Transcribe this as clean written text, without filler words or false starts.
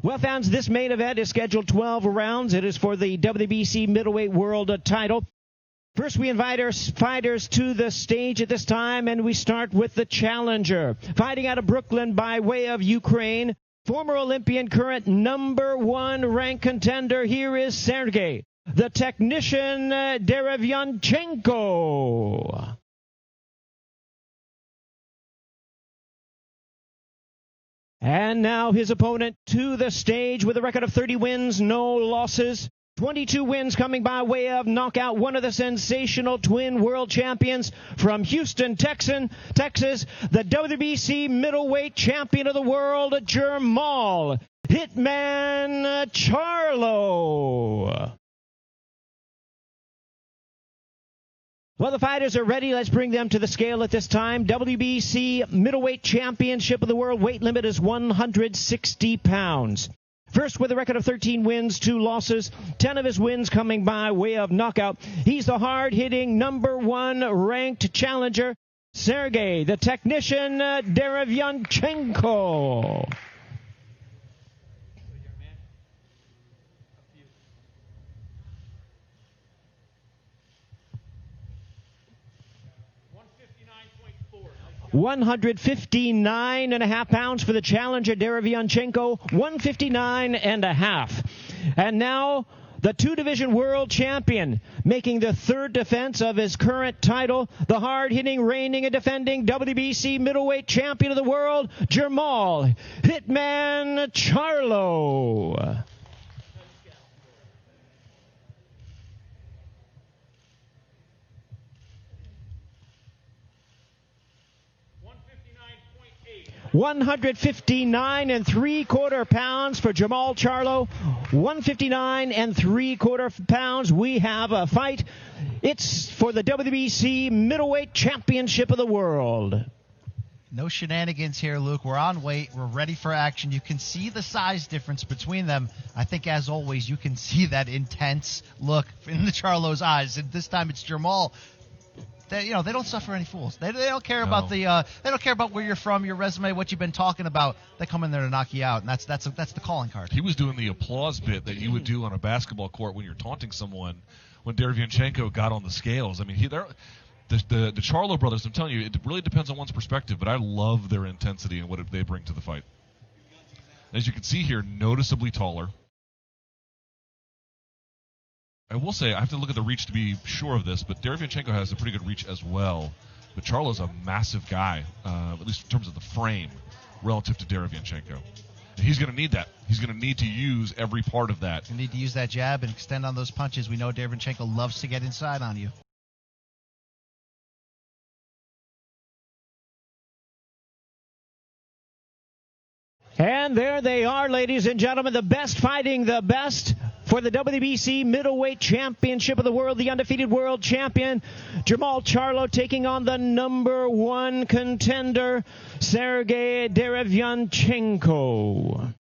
Well, fans, this main event is scheduled 12 rounds. It is for the WBC middleweight world title. First, we invite our fighters to the stage at this time, and we start with the challenger. Fighting out of Brooklyn by way of Ukraine, former Olympian, current #1 ranked contender. Here is Sergey, the technician Derevyanchenko. And now his opponent to the stage with a record of 30 wins, no losses. 22 wins coming by way of knockout. One of the sensational twin world champions from Houston, Texas, the WBC middleweight champion of the world, Jermall Hitman Charlo. Well, the fighters are ready. Let's bring them to the scale at this time. WBC middleweight championship of the world. Weight limit is 160 pounds. First, with a record of 13 wins, 2 losses, 10 of his wins coming by way of knockout. He's the hard-hitting #1 ranked challenger, Sergey, the technician Derevyanchenko. 159.5 pounds for the challenger, Derevyanchenko, 159.5. And now the two-division world champion, making the third defense of his current title, the hard-hitting, reigning and defending WBC middleweight champion of the world, Jermall Hitman Charlo. $159.75 for Jermall Charlo. 159.75 pounds. We have a fight. It's for the WBC middleweight championship of the world. No shenanigans here, Luke. We're on weight. We're ready for action. You can see the size difference between them. I think, as always, you can see that intense look in the Charlo's eyes. And this time it's Jermall. They don't suffer any fools. They don't care about they don't care about where you're from, your resume, what you've been talking about. They come in there to knock you out, and that's the calling card. He was doing the applause bit that you would do on a basketball court when you're taunting someone. When Derevyanchenko got on the scales, I mean, the Charlo brothers. I'm telling you, it really depends on one's perspective, but I love their intensity and what they bring to the fight. As you can see here, noticeably taller. I will say, I have to look at the reach to be sure of this, but Derevyanchenko has a pretty good reach as well. But Charlo's a massive guy, at least in terms of the frame, relative to Derevyanchenko. And he's going to need that. He's going to need to use every part of that. You need to use that jab and extend on those punches. We know Derevyanchenko loves to get inside on you. And there they are, ladies and gentlemen, the best fighting the best for the WBC middleweight championship of the world, the undefeated world champion, Jermall Charlo, taking on the #1 contender, Sergey Derevyanchenko.